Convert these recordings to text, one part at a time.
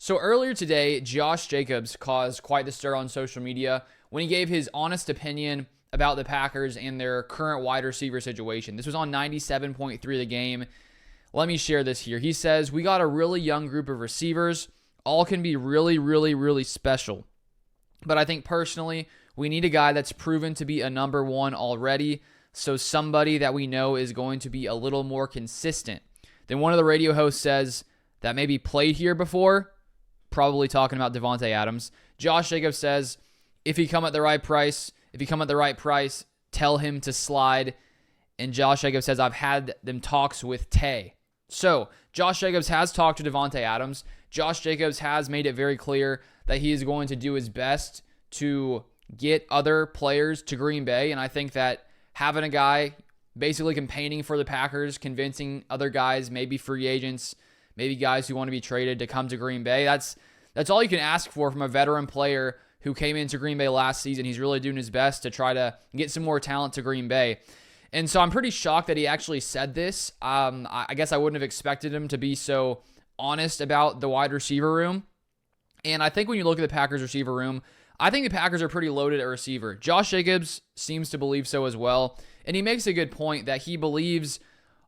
So earlier today, Josh Jacobs caused quite the stir on social media when he gave his honest opinion about the Packers and their current wide receiver situation. This was on 97.3 The Game. Let me share this here. He says, "We got a really young group of receivers. All can be really, really, really special. But I think personally, we need a guy that's proven to be a number one already, so somebody that we know is going to be a little more consistent." Then one of the radio hosts says that maybe played here before, probably talking about Davante Adams. Josh Jacobs says, if he come at the right price, tell him to slide. And Josh Jacobs says, I've had them talks with Tay. So Josh Jacobs has talked to Davante Adams. Josh Jacobs has made it very clear that he is going to do his best to get other players to Green Bay. And I think that having a guy basically campaigning for the Packers, convincing other guys, maybe free agents, maybe guys who want to be traded to come to Green Bay, that's all you can ask for from a veteran player who came into Green Bay last season. He's really doing his best to try to get some more talent to Green Bay. And so I'm pretty shocked that he actually said this. I guess I wouldn't have expected him to be so honest about the wide receiver room. And I think when you look at the Packers receiver room, I think the Packers are pretty loaded at receiver. Josh Jacobs seems to believe so as well. And he makes a good point that he believes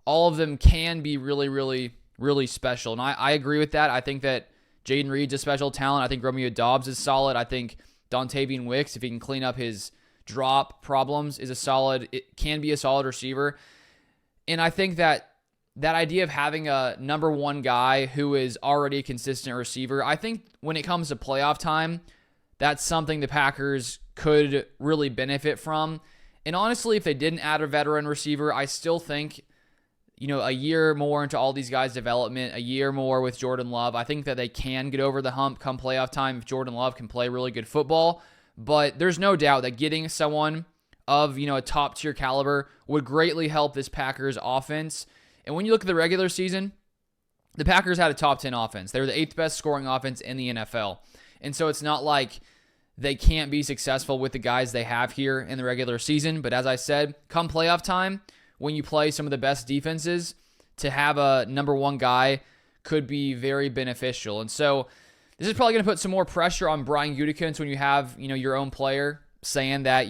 all of them can be really, really, really special. And I agree with that. I think that Jaden Reed's a special talent. I think Romeo Doubs is solid. I think Dontavian Wicks, if he can clean up his drop problems, it can be a solid receiver. And I think that idea of having a number one guy who is already a consistent receiver, I think when it comes to playoff time, that's something the Packers could really benefit from. And honestly, if they didn't add a veteran receiver, I still think, a year more into all these guys' development, a year more with Jordan Love, I think that they can get over the hump come playoff time if Jordan Love can play really good football. But there's no doubt that getting someone of, a top-tier caliber would greatly help this Packers offense. And when you look at the regular season, the Packers had a top 10 offense. They were the 8th best scoring offense in the NFL. And so it's not like they can't be successful with the guys they have here in the regular season. But as I said, come playoff time, when you play some of the best defenses, to have a number one guy could be very beneficial. And so this is probably going to put some more pressure on Brian Gutekunst when you have, your own player saying that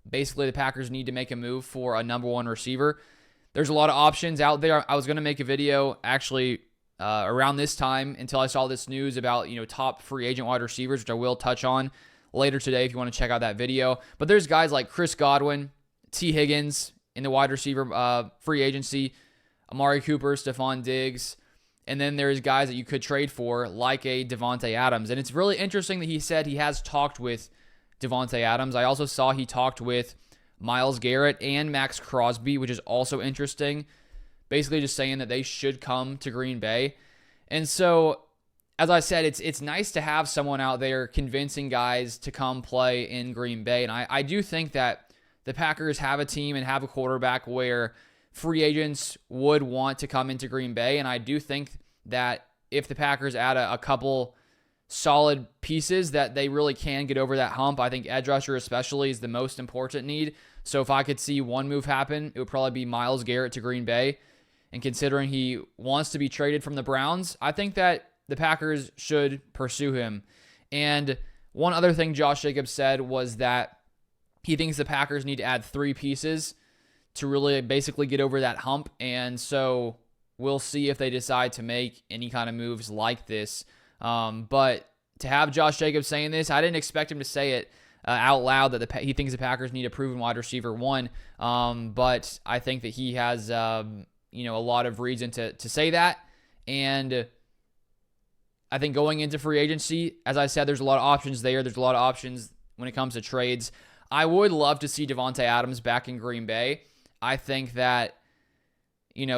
basically the Packers need to make a move for a number one receiver. There's a lot of options out there. I was going to make a video actually around this time until I saw this news about, top free agent wide receivers, which I will touch on later today if you want to check out that video. But there's guys like Chris Godwin, T. Higgins in the wide receiver free agency, Amari Cooper, Stephon Diggs, and then there's guys that you could trade for like a Davante Adams. And it's really interesting that he said he has talked with Davante Adams. I also saw he talked with Myles Garrett and Max Crosby, which is also interesting. Basically just saying that they should come to Green Bay. And so, as I said, it's nice to have someone out there convincing guys to come play in Green Bay. And I do think that the Packers have a team and have a quarterback where free agents would want to come into Green Bay. And I do think that if the Packers add a couple solid pieces, that they really can get over that hump. I think edge rusher especially is the most important need. So if I could see one move happen, it would probably be Myles Garrett to Green Bay. And considering he wants to be traded from the Browns, I think that the Packers should pursue him. And one other thing Josh Jacobs said was that he thinks the Packers need to add 3 pieces to really basically get over that hump. And so we'll see if they decide to make any kind of moves like this. But to have Josh Jacobs saying this, I didn't expect him to say it out loud that he thinks the Packers need a proven wide receiver one. But I think that he has a lot of reason to say that. And I think going into free agency, as I said, there's a lot of options there. There's a lot of options when it comes to trades. I would love to see Davante Adams back in Green Bay. I think that,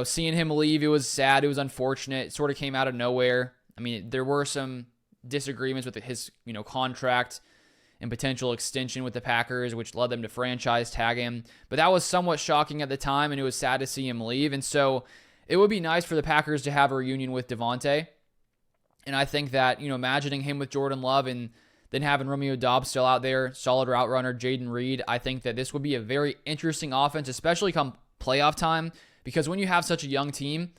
seeing him leave, it was sad. It was unfortunate. It sort of came out of nowhere. I mean, there were some disagreements with his, contract and potential extension with the Packers, which led them to franchise tag him. But that was somewhat shocking at the time, and it was sad to see him leave. And so it would be nice for the Packers to have a reunion with Davante. And I think that, imagining him with Jordan Love and then having Romeo Doubs still out there, solid route runner, Jaden Reed, I think that this would be a very interesting offense, especially come playoff time, because when you have such a young team,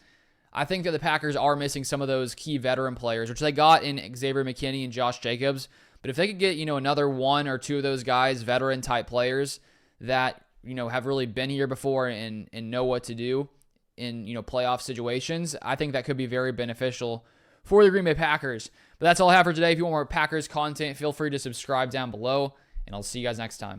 I think that the Packers are missing some of those key veteran players, which they got in Xavier McKinney and Josh Jacobs. But if they could get, another one or two of those guys, veteran type players that, have really been here before and know what to do in, playoff situations, I think that could be very beneficial for the Green Bay Packers. But that's all I have for today. If you want more Packers content, feel free to subscribe down below, and I'll see you guys next time.